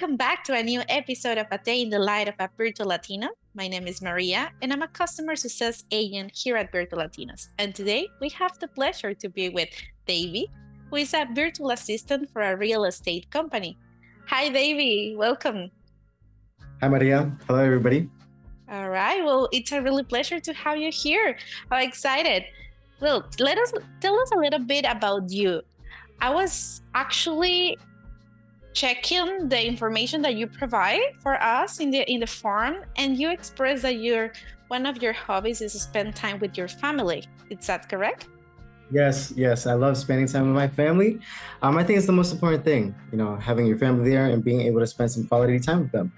welcome back to a new episode of A Day in the Life of a Virtual Latino. My name is Maria, and I'm a customer success agent here at Virtual Latinos. And today we have the pleasure to be with Deybi, who is a virtual assistant for a real estate company. Hi, Deybi. Welcome. Hi, Maria. Hello, everybody. All right. Well, it's a really pleasure to have you here. How excited. Well, tell us a little bit about you. I was actually checking the information that you provide for us in the form, and you express that one of your hobbies is to spend time with your family. Is that correct? Yes. I love spending time with my family. I think it's the most important thing, having your family there and being able to spend some quality time with them.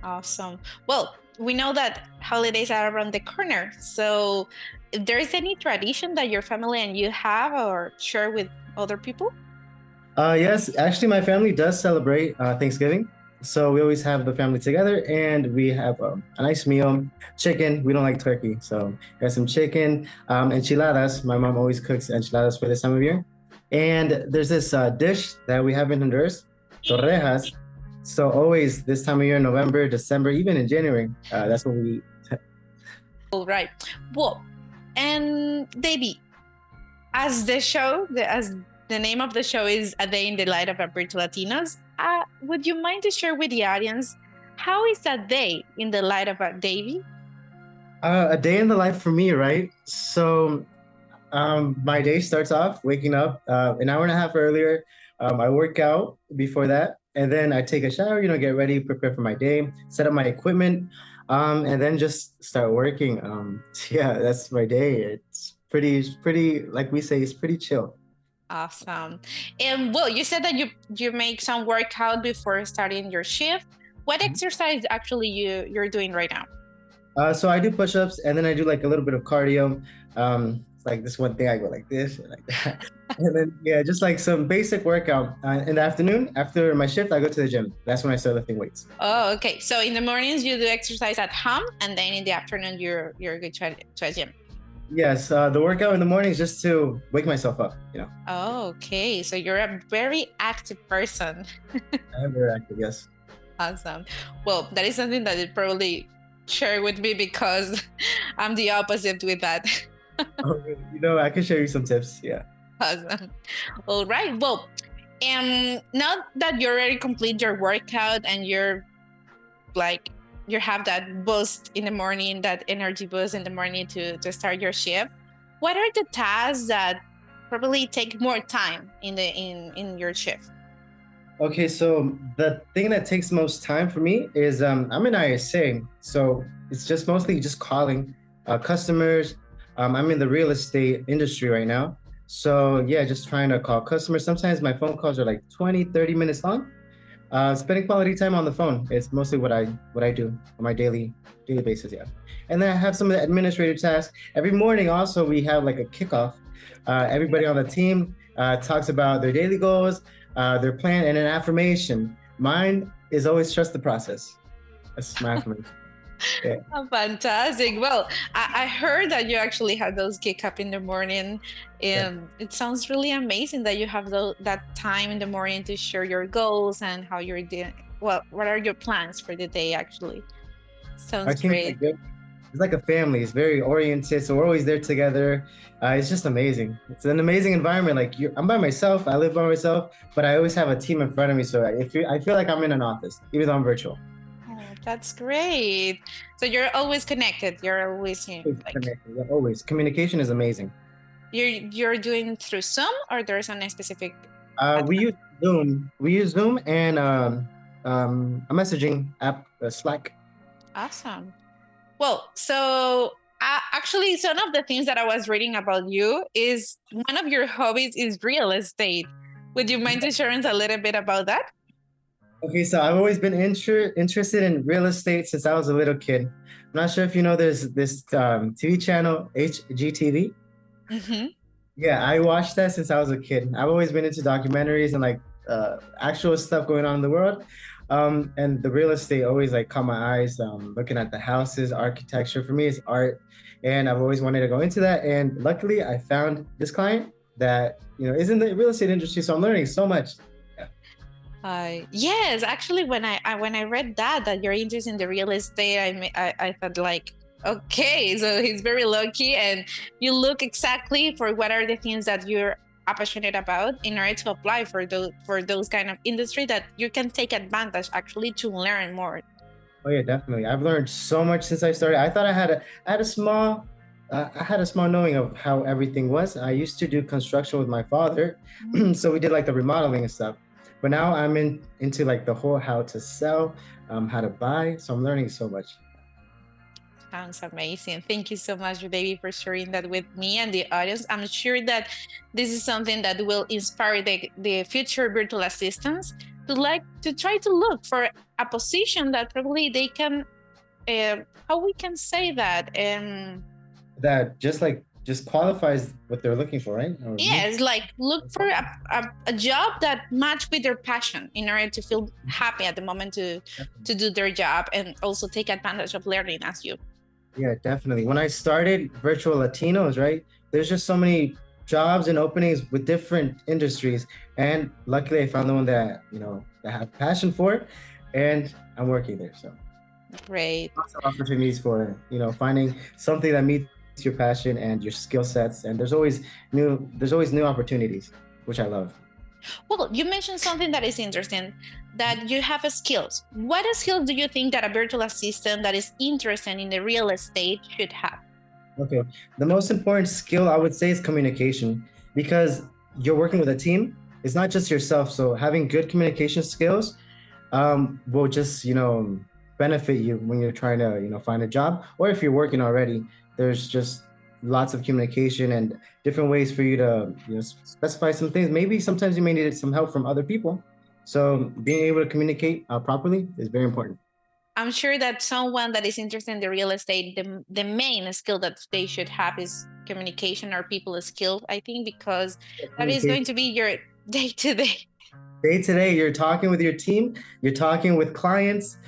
Awesome. Well, we know that holidays are around the corner. So if there is any tradition that your family and you have or share with other people? Yes, actually, my family does celebrate Thanksgiving. So we always have the family together and we have a nice meal, chicken. We don't like turkey. So we have some chicken, enchiladas. My mom always cooks enchiladas for this time of year. And there's this dish that we have in Honduras, torrejas. So always this time of year, November, December, even in January, that's what we eat. All right. Well, and Deybi, as the name of the show is A Day in the Life of a Virtual Latinos, would you mind to share with the audience, how is a day in the life of a Deybi? A day in the life for me, right? So my day starts off waking up an hour and a half earlier. I work out before that, and then I take a shower, get ready, prepare for my day, set up my equipment, and then just start working. Yeah, that's my day. It's pretty, like we say, it's pretty chill. Awesome. And well, you said that you make some workout before starting your shift. What exercise actually you're doing right now? So I do push-ups, and then I do like a little bit of cardio. It's like this one thing, I go like this and like that. And then, just like some basic workout. In the afternoon, after my shift, I go to the gym. That's when I start lifting weights. Oh, okay. So in the mornings, you do exercise at home, and then in the afternoon, you're going to a gym. Yes, the workout in the morning is just to wake myself up, Oh, okay. So you're a very active person. I am very active, yes. Awesome. Well, that is something that you probably share with me because I'm the opposite with that. I can share you some tips, yeah. Awesome. All right. Well, now that you already complete your workout and you have that boost in the morning, that energy boost in the morning to start your shift, what are the tasks that probably take more time in your shift? Okay, so the thing that takes most time for me is I'm in ISA, so it's just mostly just calling customers. I'm in the real estate industry right now. So yeah, just trying to call customers. Sometimes my phone calls are like 20, 30 minutes long. Spending quality time on the phone is mostly what I do on my daily basis, yeah. And then I have some of the administrative tasks. Every morning also we have like a kickoff. Everybody on the team talks about their daily goals, their plan, and an affirmation. Mine is always trust the process. That's my affirmation. Yeah. Oh, fantastic. Well, I heard that you actually had those kick up in the morning. It sounds really amazing that you have that time in the morning to share your goals and how you're doing. Well, what are your plans for the day actually? Sounds great. It's like a family. It's very oriented. So we're always there together. It's just amazing. It's an amazing environment. Like I'm by myself. I live by myself, but I always have a team in front of me. So I feel like I'm in an office, even though I'm virtual. That's great. So you're always connected. You're always connected. Always. Communication is amazing. You're doing through Zoom, or there's a specific? We use Zoom. We use Zoom and a messaging app, Slack. Awesome. Well, so actually, some of the things that I was reading about you is one of your hobbies is real estate. Would you mind to share us a little bit about that? Okay, so I've always been interested in real estate since I was a little kid. I'm not sure if you know there's this TV channel, HGTV. Mm-hmm. Yeah, I watched that since I was a kid. I've always been into documentaries and like actual stuff going on in the world. And the real estate always like caught my eyes, looking at the houses, architecture. For me, it's art. And I've always wanted to go into that. And luckily I found this client that, is in the real estate industry. So I'm learning so much. Yes, actually, when I read that you're interested in the real estate, I thought like, okay, so he's very lucky, and you look exactly for what are the things that you're passionate about in order to apply for those kind of industry that you can take advantage actually to learn more. Oh yeah, definitely. I've learned so much since I started. I thought I had a small I had a small knowing of how everything was. I used to do construction with my father, so we did like the remodeling and stuff. But now I'm into like the whole how to sell, how to buy. So I'm learning so much. Sounds amazing. Thank you so much, Baby, for sharing that with me and the audience. I'm sure that this is something that will inspire the future virtual assistants to like to try to look for a position that probably they can, how we can say that, That just qualifies what they're looking for, right? Or meets. yes, like look for a job that match with their passion in order to feel happy at the moment to do their job and also take advantage of learning as you. Yeah, definitely. When I started Virtual Latinos, right, there's just so many jobs and openings with different industries. And luckily I found the one that, that I have passion for, and I'm working there. So Great. lots of opportunities for, finding something that meets your passion and your skill sets. And there's always new opportunities, which I love. Well, you mentioned something that is interesting, that you have skills. What skills do you think that a virtual assistant that is interested in the real estate should have? Okay. The most important skill I would say is communication, because you're working with a team. It's not just yourself. So having good communication skills will just, benefit you when you're trying to, find a job, or if you're working already. There's just lots of communication and different ways for you to, specify some things. Maybe sometimes you may need some help from other people. So being able to communicate properly is very important. I'm sure that someone that is interested in the real estate, the main skill that they should have is communication or people skill, I think, because that is going Communication. to be your day to day. Day to day, you're talking with your team, you're talking with clients.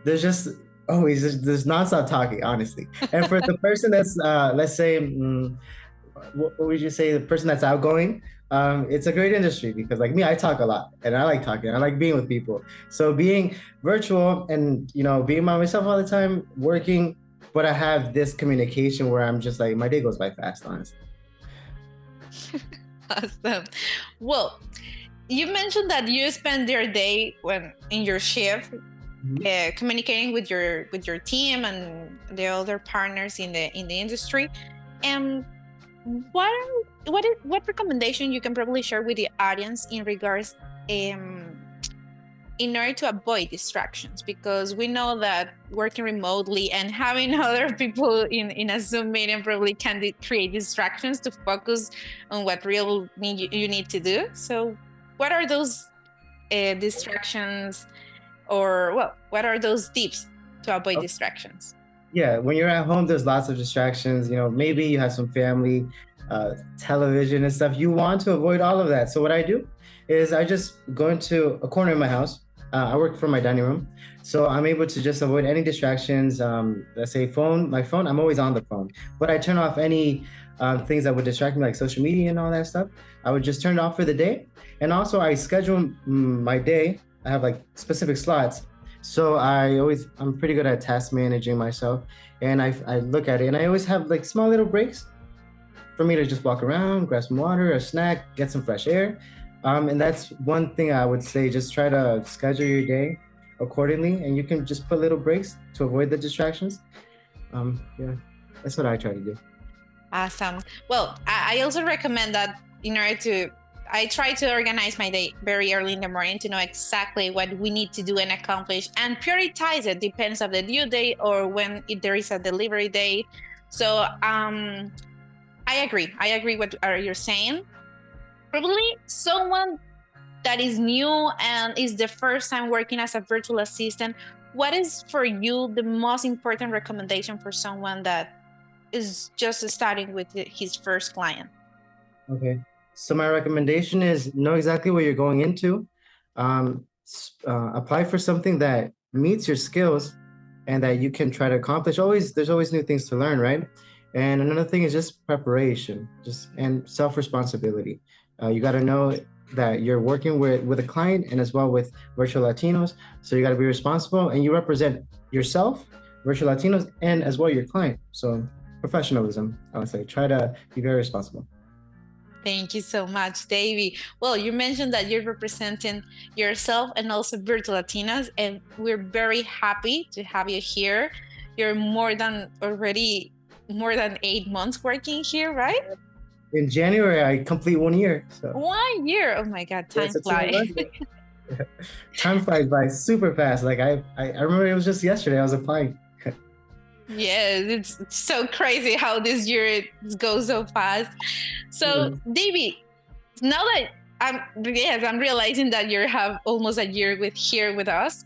There's just always there's nonstop talking, honestly. And for the person that's let's say, what would you say, the person that's outgoing, it's a great industry, because like me, I talk a lot and I like talking, I like being with people. So being virtual and being by myself all the time, working, but I have this communication where I'm just like, my day goes by fast, honestly. Awesome. Well, you mentioned that you spend your day when in your shift communicating with your team and the other partners in the industry. And what what recommendation you can probably share with the audience in regards in order to avoid distractions, because we know that working remotely and having other people in a Zoom meeting probably can create distractions to focus on what real you need to do. So what are those distractions, or well, what are those tips to avoid distractions? Yeah, when you're at home, there's lots of distractions. Maybe you have some family, television and stuff. You want to avoid all of that. So what I do is I just go into a corner of my house. I work from my dining room, so I'm able to just avoid any distractions. Let's say my phone. I'm always on the phone, but I turn off any things that would distract me, like social media and all that stuff. I would just turn it off for the day, and also I schedule my day. I have like specific slots, so I'm pretty good at task managing myself, and I look at it, and I always have like small little breaks for me to just walk around, grab some water, a snack, get some fresh air. And that's one thing I would say, just try to schedule your day accordingly, and you can just put little breaks to avoid the distractions. Yeah, that's what I try to do. Awesome. Well, I also recommend that in order to, I try to organize my day very early in the morning to know exactly what we need to do and accomplish, and prioritize it. Depends on the due date or when there is a delivery date. So I agree. I agree what you're saying. Probably someone that is new and is the first time working as a virtual assistant, what is for you the most important recommendation for someone that is just starting with his first client? Okay. So my recommendation is know exactly what you're going into. Apply for something that meets your skills and that you can try to accomplish. There's always new things to learn, right? And another thing is just preparation, just and self responsibility. You got to know that you're working with a client and as well with Virtual Latinos. So you got to be responsible and you represent yourself, Virtual Latinos, and as well your client. So professionalism, I would say, try to be very responsible. Thank you so much, Deybi. Well, you mentioned that you're representing yourself and also Virtual Latinos, and we're very happy to have you here. You're more than 8 months working here, right? In January, I complete 1 year. So 1 year. Oh my God, time flies. Time flies by super fast. Like I remember it was just yesterday I was applying. Yeah, it's so crazy how this year goes so fast. So, Deybi, now that I'm realizing that you have almost a year here with us.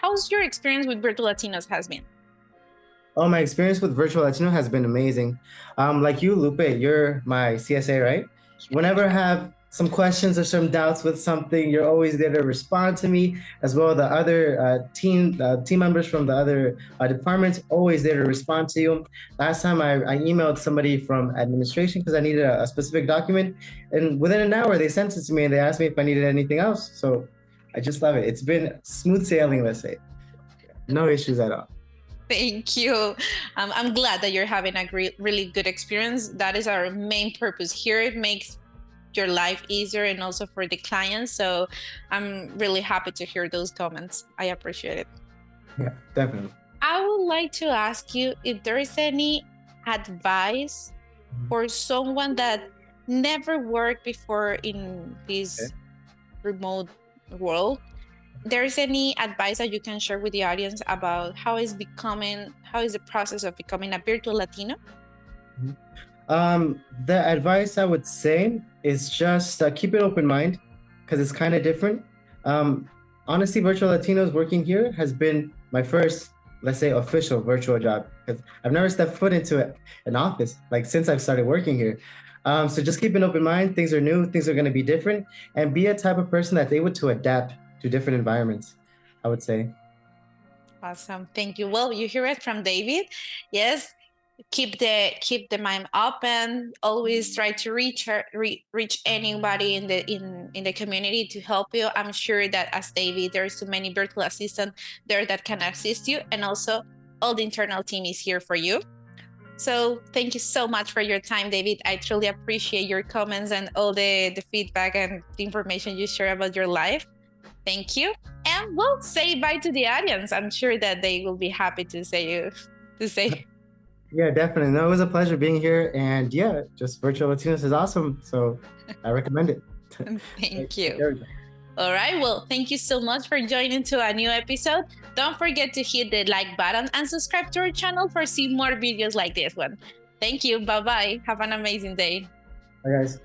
How's your experience with Virtual Latinos has been? Oh, my experience with Virtual Latino has been amazing. Like you, Lupe, you're my CSA, right? Whenever I have some questions or some doubts with something, you're always there to respond to me, as well as the other team members from the other departments, always there to respond to you. Last time I emailed somebody from administration because I needed a specific document, and within an hour they sent it to me and they asked me if I needed anything else. So I just love it. It's been smooth sailing, let's say. No issues at all. Thank you. I'm glad that you're having a really good experience. That is our main purpose here. It makes your life easier and also for the clients. So I'm really happy to hear those comments. I appreciate it. Yeah, definitely. I would like to ask you if there is any advice for someone that never worked before in this remote world. There's any advice that you can share with the audience about how is the process of becoming a Virtual Latino? The advice I would say is just keep an open mind because it's kind of different. Honestly, Virtual Latinos working here has been my first, let's say, official virtual job because I've never stepped foot into an office like since I've started working here. So just keep an open mind. Things are new. Things are going to be different, and be a type of person that's able to adapt to different environments, I would say. Awesome. Thank you. Well, you hear it from David. Yes. Keep the mind open. Always try to reach anybody in the community to help you. I'm sure that as David, there's so many virtual assistants there that can assist you, and also all the internal team is here for you. So thank you so much for your time, David. I truly appreciate your comments and all the feedback and the information you share about your life. Thank you. And we'll say bye to the audience. I'm sure that they will be happy to say. Yeah, definitely. No, it was a pleasure being here. And yeah, just Virtual Latinos is awesome. So I recommend it. Thank you. All right. Well, thank you so much for joining to a new episode. Don't forget to hit the like button and subscribe to our channel for see more videos like this one. Thank you. Bye-bye. Have an amazing day. Bye, guys.